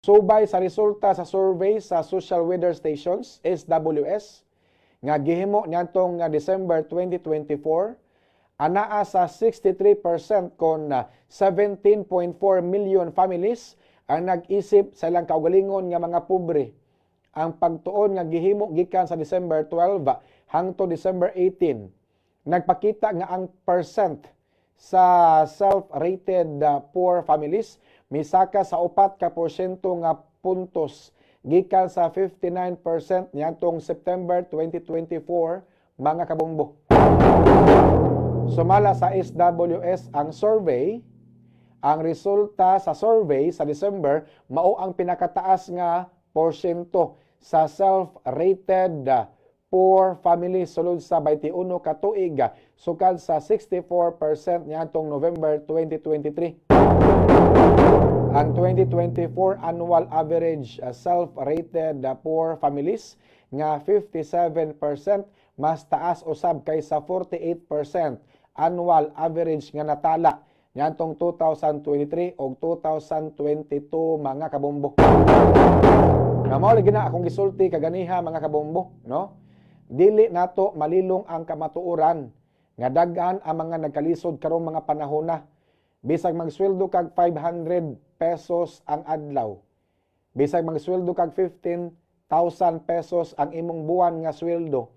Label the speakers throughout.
Speaker 1: Subay sa resulta sa survey sa Social Weather Stations, SWS, nga gihimo niadtong December 2024, anaa sa 63% kon 17.4 million families ang nag-isip sa ilang kaugalingon nga mga pobre. Ang pagtuon nga gihimo gikan sa December 12 hangtod December 18, nagpakita nga ang percent sa self-rated poor families misaka sa 4% nga puntos gikan sa 59% niadtong September 2024, mga kabombo. Sumala sa SWS ang survey, ang resulta sa survey sa December mao ang pinakataas nga porsyento sa self-rated poor families sulod sa 21 ka tuig sukad sa 64% niadtong November 2023. Ang 2024 annual average self-rated poor families nga 57% mas taas usab kaysa 48% annual average nga natala niadtong 2023 o 2022, mga kabombo. Mao lagi na akong gisulti kaganiha, mga kabombo, no? Dili nato malilong ang kamatuoran nga daghan ang mga nagkalisod karong mga panahon na. Bisag magsweldo kag 500 pesos ang adlaw, bisag magsweldo kag 15,000 pesos ang imong buwan nga sweldo,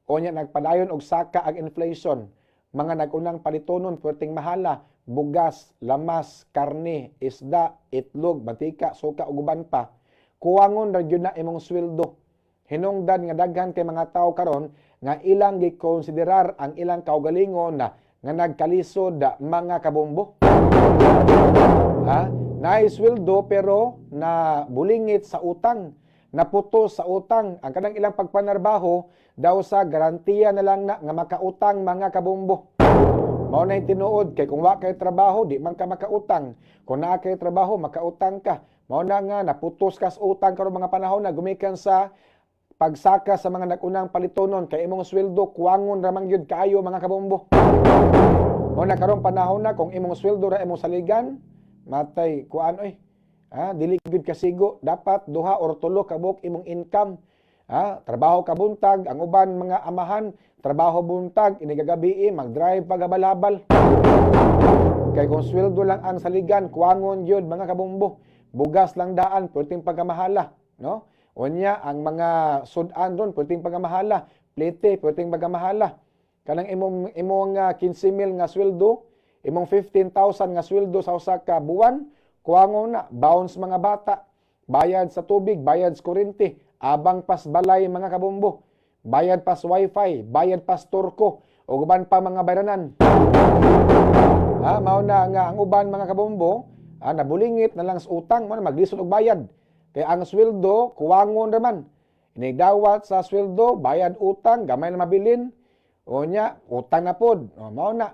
Speaker 1: o nya nagpadayon og saka ang inflation, mga nagunang palitonon puwerteng mahala, bugas, lamas, karne, isda, itlog, mantika, suka ug uban pa, kuwangon ra gyud na imong sweldo. Hinungdan nga daghan kay mga tawo karon nga ilang gikonsiderar ang ilang kaugalingon nga nagkalisod, mga kabombo. Naisweldo pero na bulingit sa utang, naputo sa utang. Ang kanang ilang pagpanarbaho daw sa garantiya na lang na nga makautang, mga kabombo. Mao na tinuod kay kung wa kay trabaho di man ka makautang, kung naa kay trabaho makautang ka. Mao na nga naputos ka sa utang karon mga panahon na gumikan sa pagsaka sa mga nagunang palitonon kay imong sweldo kuwangon ra man gyud kaayo, mga kabombo. Mao na karong panahon na kung imong sweldo ra imong saligan, matay kuan oy. Dili gyud kasigo, dapat duha or tulo ka buok imong income. Trabaho ka buntag, ang uban mga amahan trabaho buntag, inigagabi mag-drive pagabalabal. Kay kung sweldo lang ang saligan, kuwangon gyud, mga kabombo. Bugas lang daan, pwedeng pagamahala, no? Unya ang mga sudan ron, pwedeng pagamahala, plete, pwedeng pagamahala. Kanang imong 15,000 nga sweldo, imong 15,000 nga sweldo sa usa ka buwan, kuwangon na, bounce mga bata, bayad sa tubig, bayad sa kuryente, abang pas balay, mga kabombo, bayad pas wifi, bayad pas turko, o uban pa mga bayranan. Mao na nga ang uban, mga kabombo, nabulingit na lang sa utang, maglisod og bayad. Kaya ang sweldo, kuwangon raman. Inigdawat sa sweldo, bayad utang, gamay na mabilin, o nya, utang na pod. Mao na,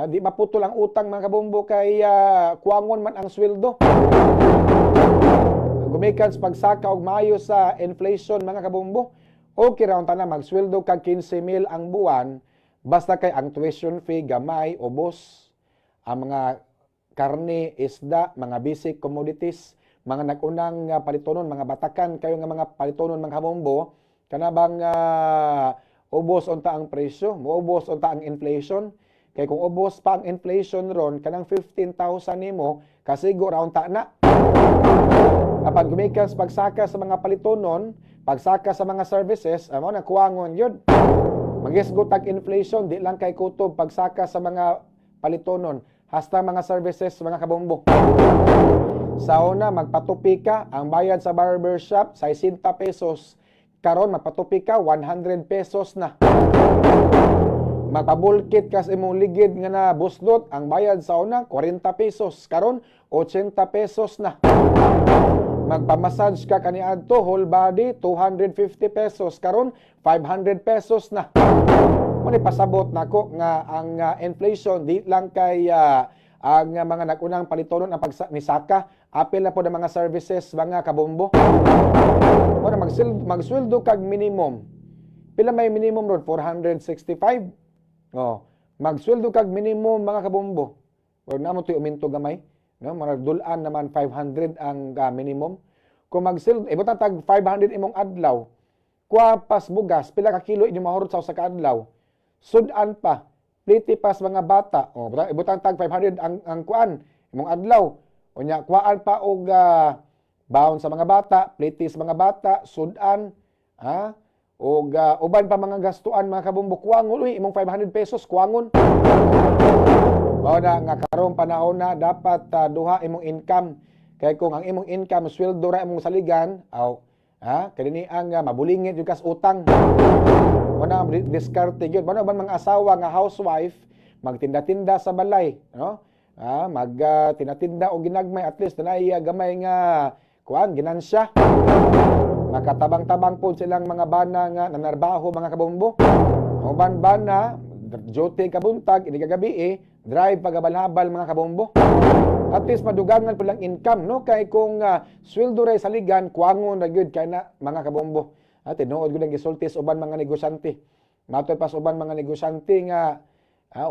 Speaker 1: di maputol ang utang, mga kabombo, kay kuwangon man ang sweldo. Gumikan sa pagsaka og maayo sa inflation, mga kabombo, okay ra unta na magsweldo kag 15,000 ang buwan, basta kay ang tuition fee gamay, ubos, ang mga karne, isda, mga basic commodities, mga nagunang palitonon, mga batakan kayo nga mga palitonon, mga kabombo, kanabang ubos unta ang presyo, muubos unta ang inflation. Kay kung ubos pa ang inflation ron, kanang 15,000 nimo, kasigo ra unta na. Kapag gumikan sa pagsaka sa mga palitonon, pagsaka sa mga services, mao na kuwangon yun. Magisgot ang inflation, di lang kay kutob pagsaka sa mga palitonon, hasta mga services, mga kabombo. Sa una, magpatupi ka, ang bayad sa barbershop, 60 pesos. Karon magpatupi ka, 100 pesos na. Magpabulkit ka sa imong ligid nga na buslot, ang bayad sa una, 40 pesos. Karon 80 pesos na. Magpamassage ka kaniadto, whole body, 250 pesos. Karon 500 pesos na. Muna pasabot nako nga ang inflation, di lang kay ang mga nagunang palitonon ang pagnisaka, apil na po ng mga services, mga kabombo. Muna magsweldo kag minimum. Pila may minimum ron? 465. Magsweldo kag minimum, mga kabombo. Huwag na mo ito uminto gamay. no, maragdulan naman 500 ang minimum. Kung mag-sweldo, ibutang tag 500 imong adlaw, kuwapas bugas, pila ka kilo inyong mahurot sa usa ka adlaw. Sudan pa, pliti pas mga bata. O, ibutang tag 500 ang kuan, imong adlaw. O nya, kuan pa og baon sa mga bata, pliti sa mga bata, sudan, ha? O uban pa mga gastuan, mga kabumbo, kuwangon, uy, imong 500 pesos, kuwangon. O na, nga karong panahon na, dapat duha imong income. Kaya kung ang imong income, sweldo ra imong saligan, kanini ang mabulingit yung kas utang. Muna diskarte yun. Muna ba mga asawa nga housewife, magtinda-tinda sa balay, no? Tinatinda o ginagmay, at least na gamay nga kuan ginansya. Makatabang-tabang po silang mga bana nga nanarbaho, mga kabumbo. O bana, duty kabuntag, ini kagabi drive pagabalhabal, mga kabumbo. At least madugangan po lang income, no? Kay kung sweldo ray saligan, kuangon ra gyud kay na, mga kabombo. At tinuod gyud ang gisultis uban mga negosyante. Matod pas uban mga negosyante nga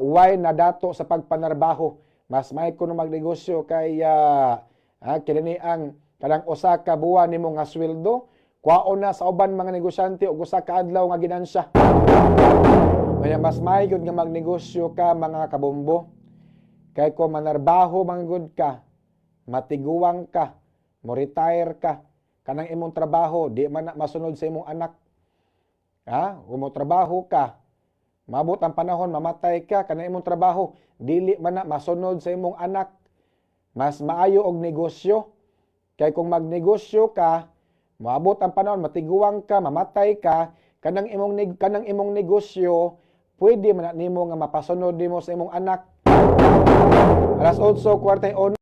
Speaker 1: why na dato sa pagpanarbaho. Mas may kuno magnegosyo kay kinini ang kanang usa ka buwan nimo nga sweldo, kwaon na sa uban mga negosyante og usa ka adlaw nga ginansya. Kaya mas may gyud nga magnegosyo ka, mga kabombo. Kaya kung manarbaho manggod ka, matiguang ka, mo retire ka, kanang imong trabaho, di man na masunod sa imong anak. Kung mo trabaho ka, mabot ang panahon, mamatay ka, kanang imong trabaho, dili man na masunod sa imong anak. Mas maayo og negosyo. Kaya kung magnegosyo ka, maabot ang panahon, matiguang ka, mamatay ka, kanang imong negosyo, pwede man na nimo nga mapasunod nimo sa imong anak. Alas 8:41